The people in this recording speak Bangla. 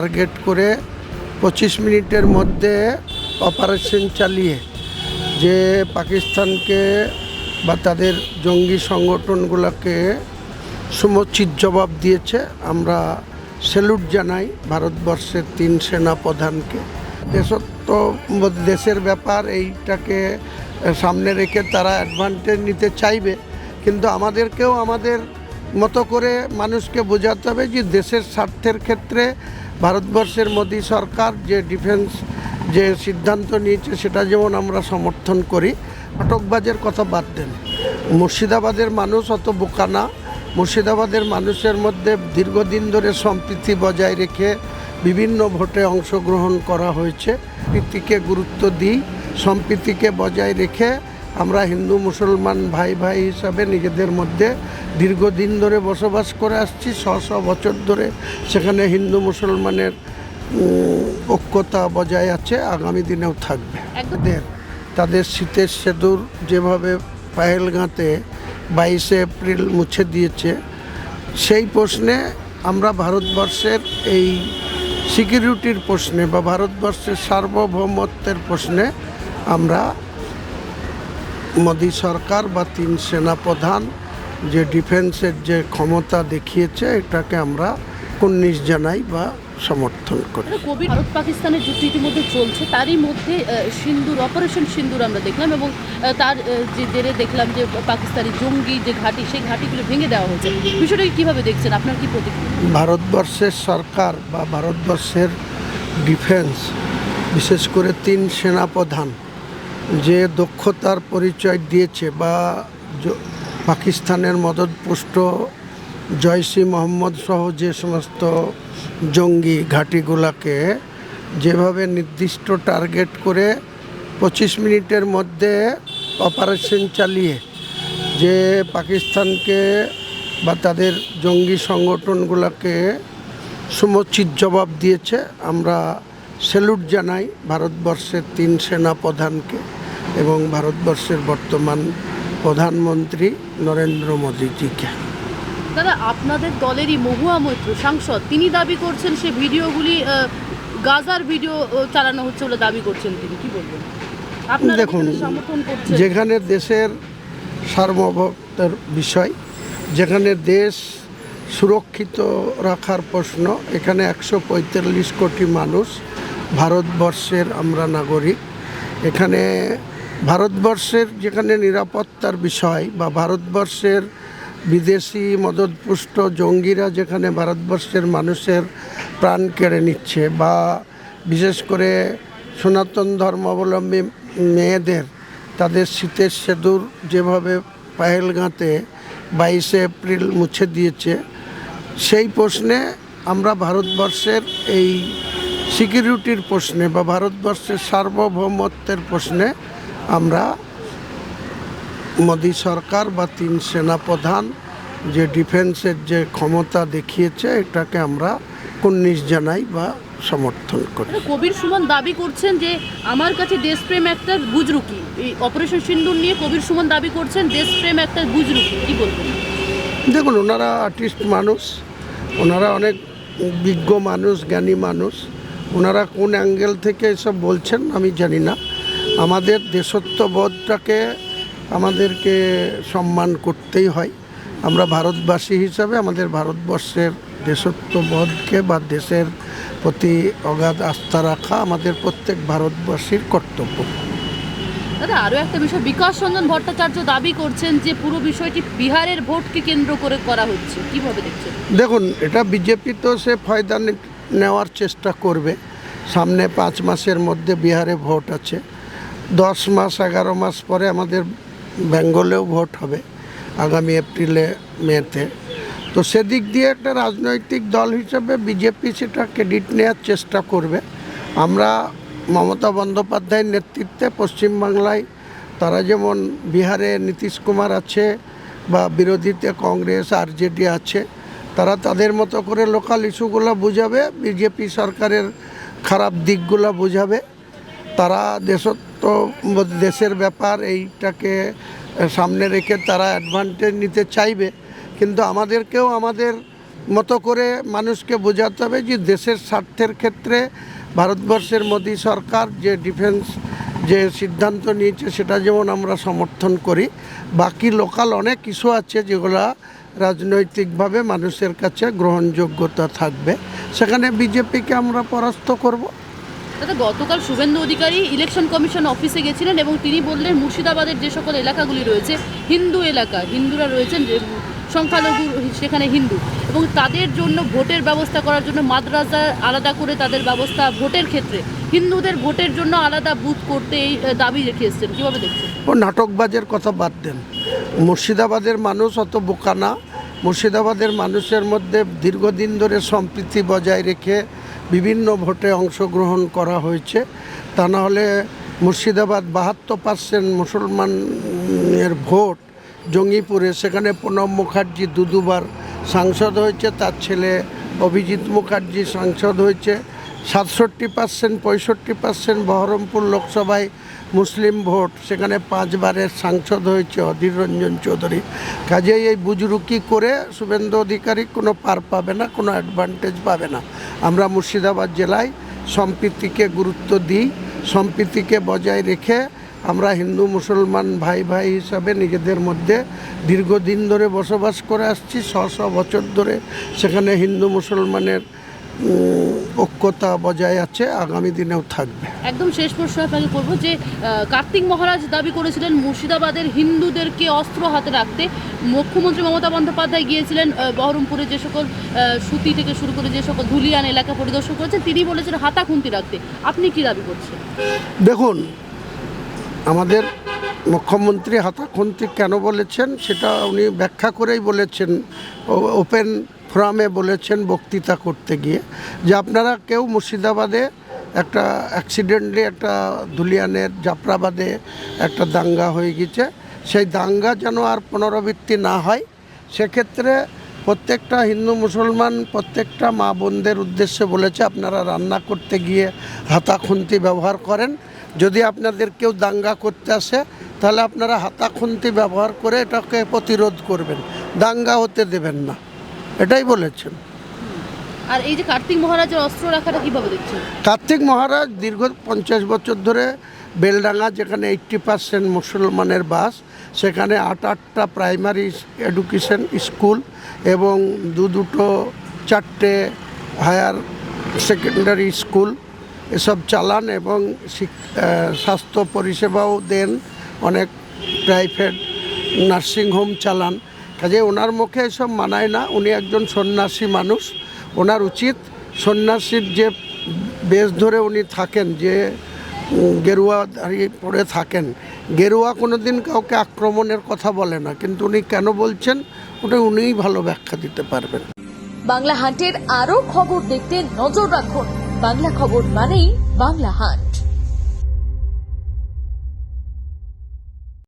টার্গেট করে 25 মিনিটের মধ্যে অপারেশন চালিয়ে যে পাকিস্তানকে বা তাদের জঙ্গি সংগঠনগুলোকে সমুচিত জবাব দিয়েছে। আমরা স্যালুট জানাই ভারতবর্ষের 3 সেনা প্রধানকে। দেশের ব্যাপার এইটাকে সামনে রেখে তারা অ্যাডভান্টেজ নিতে চাইবে, কিন্তু আমাদেরকেও আমাদের মতো করে মানুষকে বোঝাতে হবে যে দেশের স্বার্থের ক্ষেত্রে ভারতবর্ষের মোদী সরকার যে ডিফেন্স যে সিদ্ধান্ত নিয়েছে সেটা যেমন আমরা সমর্থন করি। আটকবাজের কথা বাদ দেন, মুর্শিদাবাদের মানুষ অত বোকা না। মুর্শিদাবাদের মানুষের মধ্যে দীর্ঘদিন ধরে সম্প্রীতি বজায় রেখে বিভিন্ন ভোটে অংশগ্রহণ করা হয়েছে। সম্প্রীতিকে গুরুত্ব দিই, সম্প্রীতিকে বজায় রেখে আমরা হিন্দু মুসলমান ভাই ভাই হিসাবে নিজেদের মধ্যে দীর্ঘদিন ধরে বসবাস করে আসছি। 100 বছর ধরে সেখানে হিন্দু মুসলমানের ঐক্যতা বজায় আছে, আগামী দিনেও থাকবে। তাদের শীতের সেতুর যেভাবে পাহেলগাঁতে 22শে এপ্রিল মুছে দিয়েছে, সেই প্রশ্নে আমরা ভারতবর্ষের এই সিকিউরিটির প্রশ্নে বা ভারতবর্ষের সার্বভৌমত্বের প্রশ্নে আমরা মোদী সরকার বা 3 সেনা প্রধান যে ডিফেন্সের যে ক্ষমতা দেখিয়েছে এটাকে আমরা কুর্নিশ জানাই বা সমর্থন করি। ভারত পাকিস্তানের যুদ্ধ ইতিমধ্যে চলছে, তারই মধ্যে সিন্দুর অপারেশন সিন্দুর আমরা দেখলাম এবং তার যে জেরে দেখলাম যে পাকিস্তানি জঙ্গি যে ঘাঁটি সেই ঘাঁটিগুলো ভেঙে দেওয়া হয়েছে। বিষয়টাকে কীভাবে দেখছেন, আপনার কি প্রতিক্রিয়া? ভারতবর্ষের সরকার বা ভারতবর্ষের ডিফেন্স, বিশেষ করে 3 সেনা প্রধান যে দক্ষতার পরিচয় দিয়েছে বা পাকিস্তানের মদতপুষ্ট জয়সি মোহাম্মদ সহ যে সমস্ত জঙ্গি ঘাঁটিগুলোকে যেভাবে নির্দিষ্ট টার্গেট করে 25 মিনিটের মধ্যে অপারেশন চালিয়ে যে পাকিস্তানকে বা তাদের জঙ্গি সংগঠনগুলোকে সমুচিত জবাব দিয়েছে, আমরা স্যালুট জানাই ভারতবর্ষের 3 সেনা প্রধানকে এবং ভারতবর্ষের বর্তমান প্রধানমন্ত্রী নরেন্দ্র মোদীজিকে। দাদা, আপনাদের দলেরই মহুয়া মৈত্র সাংসদ, তিনি দাবি করছেন সে ভিডিওগুলি গাজার ভিডিও চালানো হচ্ছে বলে দাবি করছেন তিনি, কি বলবেন? দেখুন, যেখানে দেশের সার্বভৌমত্বের বিষয়, যেখানে দেশ সুরক্ষিত রাখার প্রশ্ন, এখানে 145 কোটি মানুষ ভারতবর্ষের আমরা নাগরিক। এখানে ভারতবর্ষের যেখানে নিরাপত্তার বিষয় বা ভারতবর্ষের বিদেশি মদতপুষ্ট জঙ্গিরা যেখানে ভারতবর্ষের মানুষের প্রাণ কেড়ে নিচ্ছে বা বিশেষ করে সনাতন ধর্মাবলম্বী মেয়েদের তাদের শীতের সেতুর যেভাবে পাহেলগাঁতে 22শে এপ্রিল মুছে দিয়েছে, সেই প্রশ্নে আমরা ভারতবর্ষের এই সিকিউরিটির প্রশ্নে বা ভারতবর্ষের সার্বভৌমত্বের প্রশ্নে আমরা মোদী সরকার বা 3 সেনা প্রধান যে ডিফেন্সের যে ক্ষমতা দেখিয়েছে এটাকে আমরা কুর্নিশ জানাই বা সমর্থন করি। কবির সুমন দাবি করছেন যে আমার কাছে দেশপ্রেম একটা বুজরুকি। এই অপারেশন সিন্দুর নিয়ে কবির সুমন দাবি করছেন দেশপ্রেম একটা বুজরুকি, কি বলবেন? দেখুন, ওনারা আর্টিস্ট মানুষ, ওনারা অনেক বিজ্ঞ মানুষ, জ্ঞানী মানুষ। ওনারা কোন অ্যাঙ্গেল থেকে এসব বলছেন আমি জানি না। আমাদের দেশত্ববোধটাকে আমাদেরকে সম্মান করতেই হয়। আমরা ভারতবাসী হিসাবে আমাদের ভারতবর্ষের দেশত্ববোধকে বা দেশের প্রতি অগাধ আস্থা রাখা আমাদের প্রত্যেক ভারতবাসীর কর্তব্য। দাদা, আরও একটা বিষয়, বিকাশ রঞ্জন ভট্টাচার্য দাবি করছেন যে পুরো বিষয়টি বিহারের ভোটকে কেন্দ্র করে করা হচ্ছে, কিভাবে দেখছেন? দেখুন, এটা বিজেপি তো সে ফায়দা নেওয়ার চেষ্টা করবে। সামনে 5 মাসের মধ্যে বিহারে ভোট আছে, 10 মাস 11 মাস পরে আমাদের বেঙ্গলেও ভোট হবে আগামী এপ্রিলে মেতে। তো সেদিক দিয়ে একটা রাজনৈতিক দল হিসেবে বিজেপি সেটা ক্রেডিট নেওয়ার চেষ্টা করবে। আমরা মমতা বন্দ্যোপাধ্যায়ের নেতৃত্বে পশ্চিমবাংলায় তারা যেমন বিহারে নীতিশ কুমার আছে বা বিরোধীতে কংগ্রেস আরজেডি আছে, তারা তাদের মতো করে লোকাল ইস্যুগুলো বুঝাবে, বিজেপি সরকারের খারাপ দিকগুলো বুঝাবে। তারা দেশের ব্যাপার এইটাকে সামনে রেখে তারা অ্যাডভান্টেজ নিতে চাইবে, কিন্তু আমাদেরকেও আমাদের মতো করে মানুষকে বোঝাতে হবে যে দেশের স্বার্থের ক্ষেত্রে ভারতবর্ষের মোদী সরকার যে ডিফেন্স যে সিদ্ধান্ত নিয়েছে সেটা যেমন আমরা সমর্থন করি, বাকি লোকাল অনেক ইস্যু আছে যেগুলো রাজনৈতিকভাবে মানুষের কাছে গ্রহণযোগ্যতা থাকবে, সেখানে বিজেপিকে আমরা পরাস্ত করব। দাদা, গতকাল শুভেন্দু অধিকারী ইলেকশন কমিশন অফিসে গেছিলেন এবং তিনি বললেন মুর্শিদাবাদের যে সকল এলাকাগুলি রয়েছে হিন্দু এলাকা, হিন্দুরা রয়েছেন সংখ্যালঘু সেখানে হিন্দু, এবং তাদের জন্য ভোটের ব্যবস্থা করার জন্য মাদ্রাসা আলাদা করে তাদের ব্যবস্থা, ভোটের ক্ষেত্রে হিন্দুদের ভোটের জন্য আলাদা বুথ করতে এই দাবি রেখে এসছেন, কীভাবে দেখছেন? ও নাটকবাজের কথা বাদ দেন। মুর্শিদাবাদের মানুষ অত বোকা না। মুর্শিদাবাদের মানুষের মধ্যে দীর্ঘদিন ধরে সম্প্রীতি বজায় রেখে বিভিন্ন ভোটে অংশগ্রহণ করা হয়েছে। তা নাহলে মুর্শিদাবাদ 72% মুসলমানের ভোট জঙ্গিপুরে, সেখানে প্রণব মুখার্জি দুবার সাংসদ হয়েছে, তার ছেলে অভিজিৎ মুখার্জি সাংসদ হয়েছে। 67% 65% বহরমপুর লোকসভায় মুসলিম ভোট, সেখানে 5 বারের সাংসদ হয়েছে অধীর রঞ্জন চৌধুরী। কাজেই এই বুজরুকি করে শুভেন্দু অধিকারী কোনো পার পাবে না, কোনো অ্যাডভান্টেজ পাবে না। আমরা মুর্শিদাবাদ জেলায় সম্প্রীতিকে গুরুত্ব দিই, সম্প্রীতিকে বজায় রেখে আমরা হিন্দু মুসলমান ভাই ভাই হিসাবে নিজেদের মধ্যে দীর্ঘদিন ধরে বসবাস করে আসছি। 100 বছর ধরে সেখানে হিন্দু মুসলমানের ঐক্যতা বজায় আছে, আগামী দিনেও থাকবে। একদম শেষ প্রশ্ন আপনাকে করবো যে কার্তিক মহারাজ দাবি করেছিলেন মুর্শিদাবাদের হিন্দুদেরকে অস্ত্র হাতে রাখতে। মুখ্যমন্ত্রী মমতা বন্দ্যোপাধ্যায় গিয়েছিলেন বহরমপুরে যে সকল সুতি থেকে শুরু করে যে সকল ধুলিয়ান এলাকা পরিদর্শন করেছেন, তিনি বলেছেন হাতা খুন্তি রাখতে। আপনি কি দাবি করছেন? দেখুন, আমাদের মুখ্যমন্ত্রী হাতাখুন্তি কেন বলেছেন সেটা উনি ব্যাখ্যা করেই বলেছেন, ওপেন ফোরামে বলেছেন বক্তৃতা করতে গিয়ে, যে আপনারা কেউ মুর্শিদাবাদে একটা অ্যাক্সিডেন্টলি একটা ধুলিয়ানের জাফরাবাদে একটা দাঙ্গা হয়ে গেছে, সেই দাঙ্গা যেন আর পুনরাবৃত্তি না হয়, সেক্ষেত্রে প্রত্যেকটা হিন্দু মুসলমান প্রত্যেকটা মা বোনদের উদ্দেশ্যে বলেছে আপনারা রান্না করতে গিয়ে হাতাখুন্তি ব্যবহার করেন। যদি আপনাদের কেউ দাঙ্গা করতে আসে তাহলে আপনারা হাতাখুন্তি ব্যবহার করে এটাকে প্রতিরোধ করবেন, দাঙ্গা হতে দেবেন না, এটাই বলেছেন। আর এই যে কার্তিক মহারাজের অস্ত্র রাখাটা কীভাবে দেখছেন? কার্তিক মহারাজ দীর্ঘ 50 বছর ধরে বেলডাঙ্গা, যেখানে 80% মুসলমানের বাস, সেখানে 8টা প্রাইমারি এডুকেশন স্কুল এবং দুটো 4টে হায়ার সেকেন্ডারি স্কুল এসব চালান এবং স্বাস্থ্য পরিষেবাও দেন, অনেক প্রাইভেট নার্সিংহোম চালান। কাজে ওনার মুখে এসব মানায় না। উনি একজন সন্ন্যাসী মানুষ, ওনার উচিত সন্ন্যাসীর যে বেশ ধরে উনি থাকেন, যে গেরুয়া দাঁড়িয়ে পড়ে থাকেন, গেরুয়া কোনো দিন কাউকে আক্রমণের কথা বলে না, কিন্তু উনি কেন বলছেন ওটা উনিই ভালো ব্যাখ্যা দিতে পারবেন। বাংলা হান্টের আরও খবর দেখতে নজর রাখুন। বাংলা খবর মানেই বাংলা হান্ট।